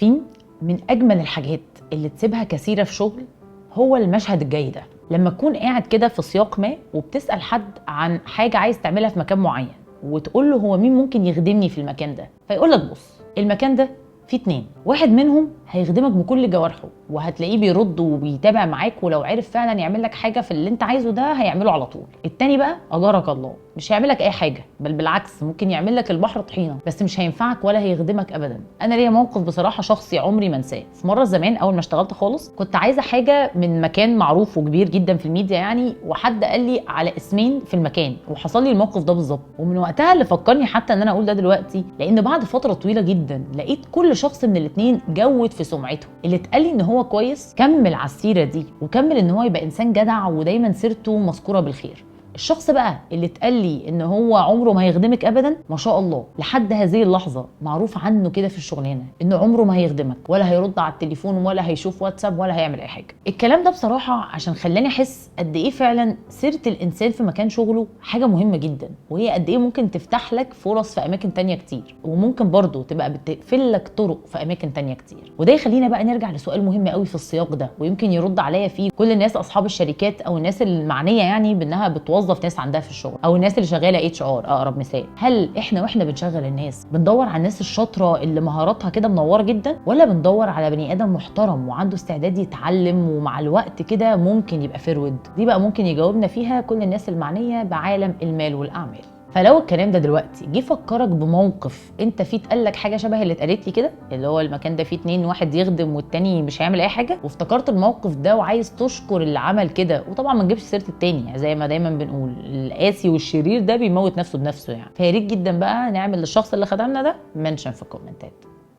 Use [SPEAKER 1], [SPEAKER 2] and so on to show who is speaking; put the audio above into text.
[SPEAKER 1] عارفين من اجمل الحاجات اللي تسيبها كثيره في شغل هو المشهد الجاي ده، لما تكون قاعد كده في سياق ما وبتسال حد عن حاجه عايز تعملها في مكان معين، وتقول له هو مين ممكن يخدمني في المكان ده، فيقول لك بص المكان ده في 2، واحد منهم هيخدمك بكل جوارحه وهتلاقيه بيرد وبيتابع معاك، ولو عرف فعلا يعمل لك حاجه في اللي انت عايزه ده هيعمله على طول. التاني بقى اجارك الله مش هيعمل لك اي حاجه، بل بالعكس ممكن يعمل لك البحر طحينه، بس مش هينفعك ولا هيخدمك ابدا. انا ليا موقف بصراحه شخصي عمري ما انساه. في مره زمان اول ما اشتغلت خالص كنت عايزه حاجه من مكان معروف وكبير جدا في الميديا يعني، وحد قال لي على اسمين في المكان، وحصل لي الموقف ده بالظبط. ومن وقتها اللي فكرني حتى ان انا اقول ده دلوقتي، لان بعد فتره طويله جدا لقيت كل شخص من الاثنين جود في سمعته. اللي اتقال لي ان هو كويس كمل على السيره دي وكمل ان هو يبقى انسان جدع ودايما سيرته مذكوره بالخير. الشخص بقى اللي اتقال لي ان هو عمره ما هيخدمك ابدا، ما شاء الله لحد هذه اللحظه معروف عنه كده في الشغلانه انه عمره ما هيخدمك ولا هيرد على التليفون ولا هيشوف واتساب ولا هيعمل اي حاجه. الكلام ده بصراحه عشان خلاني احس قد ايه فعلا سيره الانسان في مكان شغله حاجه مهمه جدا، وهي قد ايه ممكن تفتح لك فرص في اماكن تانية كتير، وممكن برضو تبقى بتقفل لك طرق في اماكن تانية كتير. وده يخلينا بقى نرجع لسؤال مهم قوي في السياق ده، ويمكن يرد عليا فيه كل الناس اصحاب الشركات او الناس المعنيه يعني بانها بتوظف ناس عندها في الشغل، او الناس اللي شغاله HR اقرب مثال. هل احنا واحنا بنشغل الناس بندور على الناس الشاطره اللي مهاراتها كده منوره جدا، ولا بندور على بني ادم محترم وعنده استعداد يتعلم ومع الوقت كده ممكن يبقى فرود؟ دي بقى ممكن يجاوبنا فيها كل الناس المعنيه بعالم المال والاعمال. فلو الكلام ده دلوقتي جه فكرك بموقف انت فيه اتقال لك حاجه شبه اللي اتقالت لي كده، اللي هو المكان ده فيه 2 واحد يخدم والتاني مش هيعمل اي حاجه، وافتكرت الموقف ده وعايز تشكر اللي عمل كده، وطبعا ما نجيبش سيره التاني يعني زي ما دايما بنقول القاسي والشرير ده بيموت نفسه بنفسه يعني، فيا ريت جدا بقى نعمل للشخص اللي خدمنا ده منشن في الكومنتات.